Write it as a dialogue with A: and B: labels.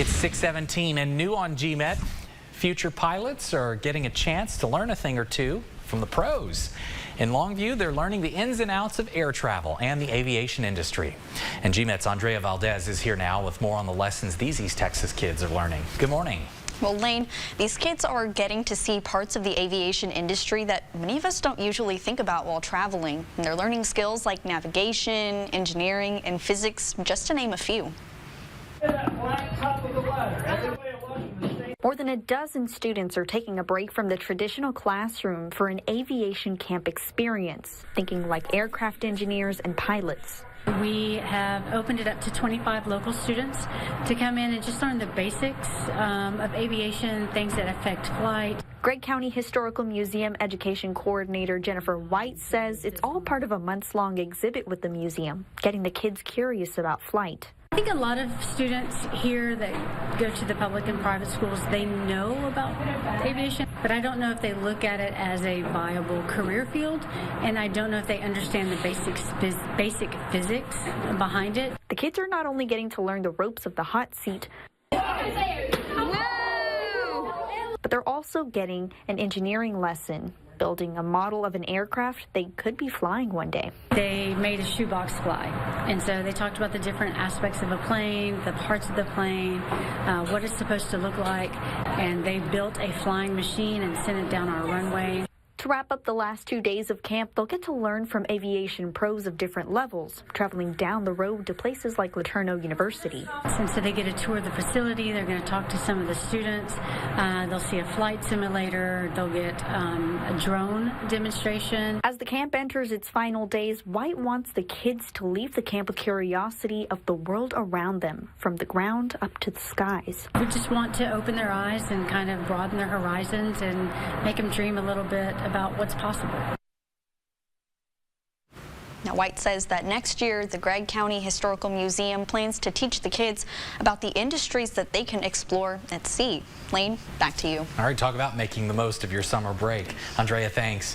A: It's 6:17 and new on GMET. Future pilots are getting a chance to learn a thing or two from the pros. In Longview, they're learning the ins and outs of air travel and the aviation industry. And GMET's Andrea Valdez is here now with more on the lessons these East Texas kids are learning. Good morning.
B: Well, Lane, these kids are getting to see parts of the aviation industry that many of us don't usually think about while traveling. And they're learning skills like navigation, engineering, and physics, just to name a few.
C: More than a dozen students are taking a break from the traditional classroom for an aviation camp experience, thinking like aircraft engineers and pilots.
D: We have opened it up to 25 local students to come in and just learn the basics of aviation, things that affect flight.
C: Gregg County Historical Museum Education Coordinator Jennifer White says it's all part of a months-long exhibit with the museum, getting the kids curious about flight.
D: I think a lot of students here that go to the public and private schools, they know about aviation, but I don't know if they look at it as a viable career field, and I don't know if they understand the basic physics behind it.
C: The kids are not only getting to learn the ropes of the hot seat, but they're also getting an engineering lesson, building a model of an aircraft they could be flying one day.
D: They made a shoebox fly, and so they talked about the different aspects of a plane, the parts of the plane, what it's supposed to look like, and they built a flying machine and sent it down our runway.
C: To wrap up the last 2 days of camp, they'll get to learn from aviation pros of different levels, traveling down the road to places like LeTourneau University.
D: And so they get a tour of the facility, they're going to talk to some of the students, they'll see a flight simulator, they'll get a drone demonstration.
C: As the camp enters its final days, White wants the kids to leave the camp with curiosity of the world around them, from the ground up to the skies.
D: We just want to open their eyes and kind of broaden their horizons and make them dream a little bit about what's possible.
B: Now, White says that next year, the Gregg County Historical Museum plans to teach the kids about the industries that they can explore at sea. Lane, back to you.
A: All right, talk about making the most of your summer break. Andrea, thanks.